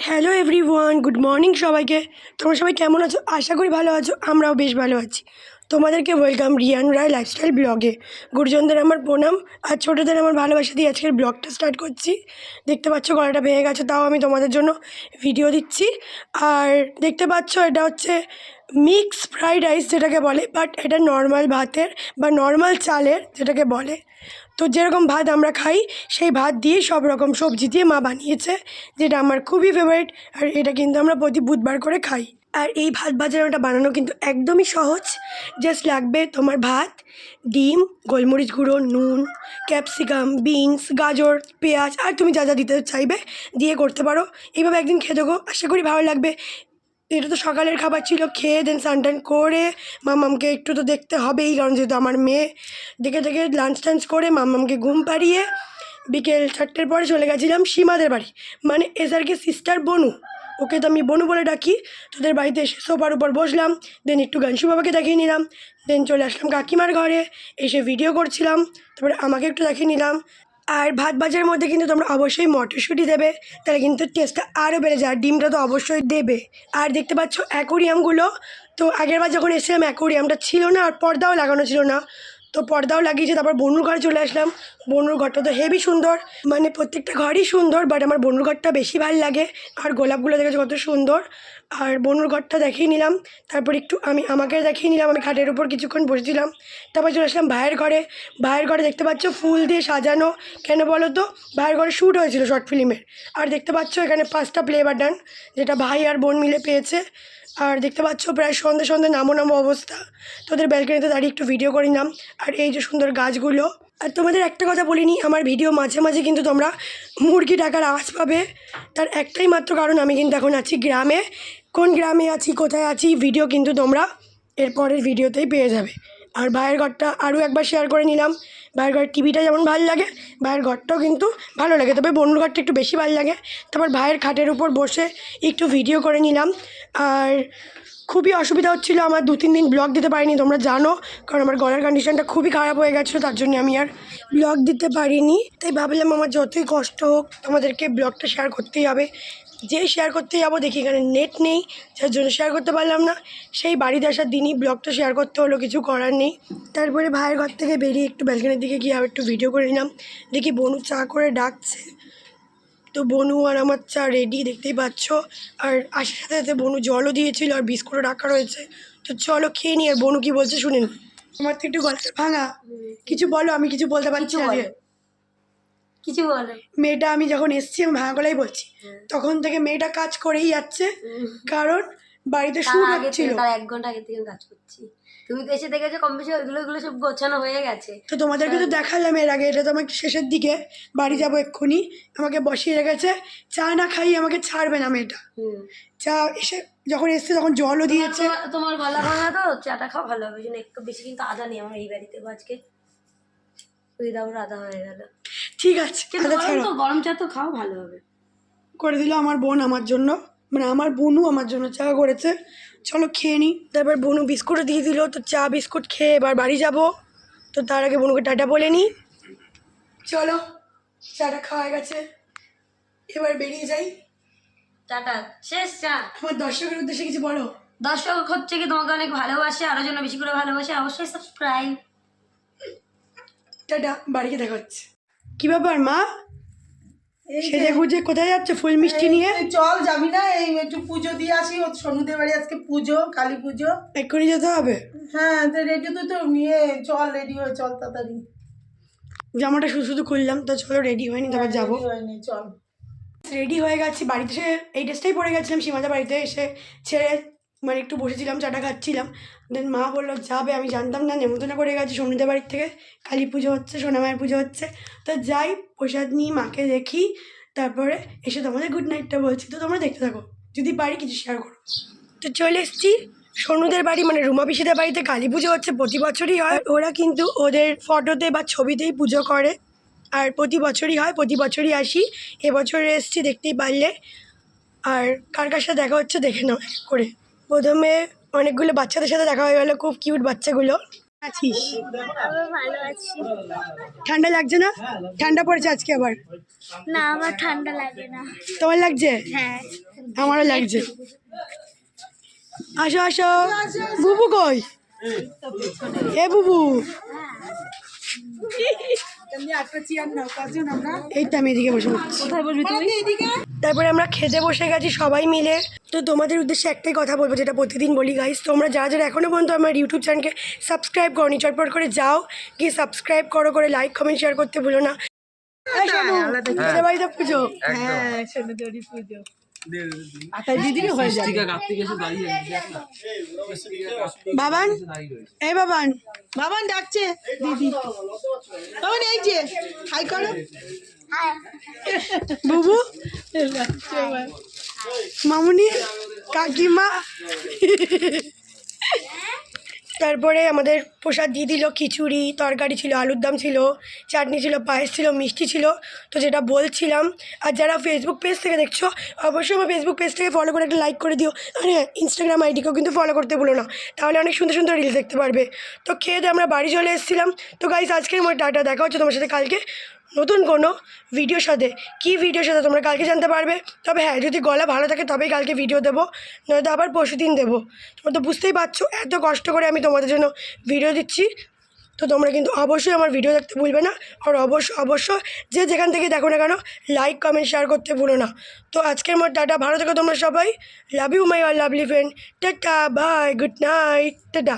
Hello everyone, good morning সবাইকে। তোমরা সবাই কেমন আছো? আশা করি ভালো আছো। আমরাও বেশ ভালো আছি। তোমাদেরকে ওয়েলকাম রিয়ান রায় লাইফস্টাইল ব্লগে। গুরুজনদের আমার প্রণাম আর ছোটোদের আমার ভালোবাসা দিয়ে আজকের ব্লগটা স্টার্ট করছি। দেখতে পাচ্ছ গলাটা ভেঙে গেছে, তাও আমি তোমাদের জন্য ভিডিও দিচ্ছি। আর দেখতে পাচ্ছ এটা হচ্ছে মিক্স ফ্রাইড রাইস যেটাকে বলে, বাট এটা নর্মাল ভাতের বা নর্মাল চালের যেটাকে বলে। তো যেরকম ভাত আমরা খাই সেই ভাত দিয়েই সব রকম সবজি দিয়ে মা বানিয়েছে, যেটা আমার খুবই ফেভারিট। আর এটা কিন্তু আমরা প্রতি বুধবার করে খাই। আর এই ভাত ভাজানোটা বানানো কিন্তু একদমই সহজ। জাস্ট লাগবে তোমার ভাত, ডিম, গোলমরিচ গুঁড়ো, নুন, ক্যাপসিকাম, বিনস, গাজর, পেঁয়াজ আর তুমি যা যা দিতে চাইবে দিয়ে করতে পারো। এইভাবে একদিন খেয়ে দেখো, আশা করি ভালো লাগবে। এটা তো সকালের খাবার ছিল, খেয়ে দেন স্নান টান করে মাম্মামকে একটু তো দেখতে হবেই, কারণ যেহেতু আমার মেয়ে। দেখে দেখে লাঞ্চ টাঞ্চ করে মাম্মামকে ঘুম পাড়িয়ে বিকেল 4টের পরে চলে গেছিলাম সীমাদের বাড়ি, মানে এসআরকে সিস্টার বনু, ওকে তো আমি বনু বলে ডাকি। তোদের বাড়িতে এসে সোফার উপর বসলাম, দেন একটু গানশু বাবাকে দেখিয়ে নিলাম, দেন চলে আসলাম কাকিমার ঘরে, এসে ভিডিও করছিলাম, তারপরে আমাকে একটু দেখিয়ে নিলাম। আর ভাত ভাজার মধ্যে কিন্তু তোমরা অবশ্যই মটরশুঁটি দেবে, তাহলে কিন্তু টেস্টটা আরও বেড়ে যায়। আর ডিমটা তো অবশ্যই দেবে। আর দেখতে পাচ্ছ অ্যাকোরিয়ামগুলো, তো আগেরবার যখন এসেছিলাম অ্যাকোরিয়ামটা ছিল না আর পর্দাও লাগানো ছিল না, তো পর্দাও লাগিয়েছে। তারপর বনুর ঘরে চলে আসলাম। বনুর ঘরটা তো হেভি সুন্দর, মানে প্রত্যেকটা ঘরই সুন্দর, বাট আমার বনুর ঘরটা বেশি ভালো লাগে। আর গোলাপগুলো দেখেছো কত সুন্দর। আর বনুর ঘরটা দেখিয়ে নিলাম, তারপর একটু আমাকে দেখিয়ে নিলাম। আমি খাটের উপর কিছুক্ষণ বসেছিলাম, তারপর চলে আসলাম ভাইয়ের ঘরে। ভাইয়ের ঘরে দেখতে পাচ্ছ ফুল দিয়ে সাজানো, কেন বলো তো? ভাইয়ের ঘরে শ্যুট হয়েছিল শর্ট ফিল্মের। আর দেখতে পাচ্ছ এখানে 5টা প্লে বাটন, যেটা ভাই আর বোন মিলে পেয়েছে। আর দেখতে পাচ্ছ প্রায় সন্ধ্যে সন্ধ্যে নামো নামো অবস্থা। তোদের ব্যালকনিতে দাঁড়িয়ে একটু ভিডিও করে নিলাম। আর এই যে সুন্দর গাছগুলো। আর তোমাদের একটা কথা বলিনি, আমার ভিডিও মাঝে মাঝে কিন্তু তোমরা মুরগি ডাকার আওয়াজ পাবে। তার একটাই মাত্র কারণ, আমি কিন্তু এখন আছি গ্রামে। কোন গ্রামে আছি, কোথায় আছি, ভিডিও কিন্তু তোমরা এরপরের ভিডিওতেই পেয়ে যাবে। আর ভাইয়ের ঘরটা আরও একবার শেয়ার করে নিলাম। ভাইয়ের ঘরের টিভিটা যেমন ভালো লাগে, ভাইয়ের ঘরটাও কিন্তু ভালো লাগে, তবে বনুর ঘরটা একটু বেশি ভালো লাগে। তারপর ভাইয়ের খাটের উপর বসে একটু ভিডিও করে নিলাম। আর খুবই অসুবিধা হচ্ছিলো আমার, 2-3 দিন ব্লগ দিতে পারিনি, তোমরা জানো, কারণ আমার গলার কন্ডিশনটা খুবই খারাপ হয়ে গেছিলো, তার জন্য আমি আর ব্লগ দিতে পারিনি। তাই ভাবলাম আমার যতই কষ্ট হোক তোমাদেরকে ব্লগটা শেয়ার করতেই হবে। যেই শেয়ার করতে যাবো দেখি এখানে নেট নেই, যার জন্য শেয়ার করতে পারলাম না। সেই বাড়িতে আসার দিনই ব্লগটা শেয়ার করতে হলো, কিছু করার নেই। তারপরে ভাইয়ের ঘর থেকে বেরিয়ে একটু ব্যালকনির দিকে গিয়ে আবার একটু ভিডিও করে নিলাম। দেখি বনু চা করে ডাকছে, তো বনু আর আমার চা রেডি, দেখতেই পাচ্ছ। আর আসার সাথে সাথে বনু জলও দিয়েছিল আর বিস্কুটও রাখা রয়েছে। তো চলো খেয়ে নিই। আর বনু কি বলছে শুনে নি। আমার তো একটু গলাটা ভাঙা, কিছু বলো, আমি কিছু বলতে পারছি না। কিছু বলো। মেয়েটা আমি যখন এসছি আমি ভাঙা গলাই বলছি, তখন থেকে মেয়েটা কাজ করেই যাচ্ছে, কারণ বাড়িতে শুট হচ্ছিল। তার 1 ঘন্টা আগে থেকে কাজ করছি। তুমি তো এসে দেখেছো কম বেশি ওইগুলো সব গোছানো হয়ে গেছে। তো তোমাদেরকে তো দেখালাম এর আগে, এটা তো আমাকে শেষের দিকে, বাড়ি যাবো এক্ষুনি, আমাকে বসিয়ে রেখেছে। চা না খাইয়ে আমাকে ছাড়বে না মেয়েটা। চা এসে যখন এসছে তখন জলও দিয়েছে। তোমার গলা ভাঙা তো, চাটা খাও ভালো হবে। একটু বেশি কিন্তু আদা নেই আমার এই বাড়িতে আজকে, উইদাউট আদা হয়ে গেল। ঠিক আছে, গরম চা তো খাও, ভালো হবে। করে দিল আমার বোন আমার জন্য, মানে আমার বোনও আমার জন্য চা করেছে। চলো খেয়ে নিই। তারপর বোনু বিস্কুটও দিয়ে দিল, তো চা বিস্কুট খেয়ে এবার বাড়ি যাব। তো তার আগে বোনুকে টাটা বলে নিই। চলো, চাটা খাওয়া গেছে, এবার বেরিয়ে যাই। টাটা, শেষ চা। আমার দর্শকের উদ্দেশ্যে কিছু বলো। দর্শক হচ্ছে কি তোমাকে অনেক ভালোবাসে, আরো জন্য বেশি করে ভালোবাসে, অবশ্যই সাবস্ক্রাইব। টাটা, বাড়িতে দেখা হচ্ছে। কি ব্যাপার মা, সেজে গুজে কোথায় যাচ্ছে ফুল মিষ্টি নিয়ে? চল, যাবি না? এই একটু পুজো দিয়ে আসি, ও সোনুদের বাড়ি আজকে পুজো, কালী পুজো। এক্ষুনি যেতে হবে? হ্যাঁ, তো রেডি তো নিয়ে চল, রেডি হয়ে চল তাড়াতাড়ি। জামাটা শুধু শুধু খুললাম, তো চলো রেডি হয়নি, তারপর যাবো। চল, রেডি হয়ে গেছি। বাড়িতে এসে এই ড্রেসটাই পরে গেছিলাম, সীমাদের বাড়িতে এসে ছেড়ে মানে একটু বসেছিলাম, চাটা খাচ্ছিলাম। দেন মা বললো যাবে, আমি জানতাম না, নেমন্তন্ন করে গেছি সোনুদের বাড়ির থেকে, কালী পুজো হচ্ছে, সোনামায়ের পুজো হচ্ছে। তো যাই, প্রসাদ নিই, মাকে দেখি, তারপরে এসে তোমাদের গুড নাইটটা বলছি। তো তোমরা দেখতে থাকো, যদি পারি কিছু শেয়ার করো। তো চলে এসেছি সোনুদের বাড়ি, মানে রুমা পিসিদের বাড়িতে। কালী পুজো হচ্ছে, প্রতি বছরই হয়। ওরা কিন্তু ওদের ফটোতে বা ছবিতেই পুজো করে, আর প্রতি বছরই হয়, প্রতি বছরই আসি। এবছর এসেছি, দেখতেই পারলে। আর কার কার সাথে দেখা হচ্ছে দেখে নাও এক করে। প্রথমে অনেকগুলো বাচ্চাদের সাথে দেখা হয়ে গেলো, খুব কিউট বাচ্চাগুলো। আছিস? ভালো আছি। ঠান্ডা লাগছে না? ঠান্ডা পড়েছে আজকে আবার? না, আমার ঠান্ডা লাগে না। তোমার লাগছে? হ্যাঁ। আমারও লাগছে। আসো আসো, বুবু কই? এ বুবু, এই তো আমি এদিকে বসে পড়ছি। তারপরে আমরা খেতে বসে গেছি সবাই মিলে। তো তোমাদের উদ্দেশ্যে একটাই কথা বলবো, যেটা প্রতিদিন বলি গাইস, তোমরা যারা যারা এখনও পর্যন্ত আমার ইউটিউব চ্যানেলকে সাবস্ক্রাইব করনি, চটপট করে যাও, গিয়ে সাবস্ক্রাইব করো, করে লাইক কমেন্ট শেয়ার করতে ভুলো না। খেতে বাড়িতে পুজো, বাবান, এই বাবান, বাবান ডাকছে দিদি। বাবান এই যে হাই করো। বুবু, মামুনি, কাকিমা। তারপরে আমাদের প্রসাদ দিয়ে দিল, খিচুড়ি, তরকারি ছিল, আলুর দম ছিল, চাটনি ছিল, পায়েস ছিল, মিষ্টি ছিল। তো যেটা বলছিলাম, আর যারা ফেসবুক পেজ থেকে দেখছো, অবশ্যই আমার ফেসবুক পেজটাকে ফলো করে একটা লাইক করে দিও। আর হ্যাঁ, ইনস্টাগ্রাম আইডিকেও কিন্তু ফলো করতে ভুলো না, তাহলে অনেক সুন্দর সুন্দর রিলস দেখতে পারবে। তো খেয়ে দিয়ে আমরা বাড়ি চলে এসেছিলাম। তো গাইস, আজকের মতো টাটা, দেখা হচ্ছে তোমার সাথে কালকে নতুন কোনো ভিডিওর সাথে। কী ভিডিওর সাথে তোমরা কালকে জানতে পারবে। তবে হ্যাঁ, যদি গলা ভালো থাকে তবেই কালকে ভিডিও দেবো, নয়তো আবার পরশু দিন দেবো। তোমরা তো বুঝতেই পারছো এত কষ্ট করে আমি তোমাদের জন্য ভিডিও দিচ্ছি। তো তোমরা কিন্তু অবশ্যই আমার ভিডিও দেখতে ভুলবে না, আর অবশ্যই যে যেখান থেকে দেখো না কেন লাইক কমেন্ট শেয়ার করতে ভুলো না। তো আজকের মতো টাটা, ভালো থেকো তোমরা সবাই। Love you my all lovely friend. Tata, bye, good night, tata.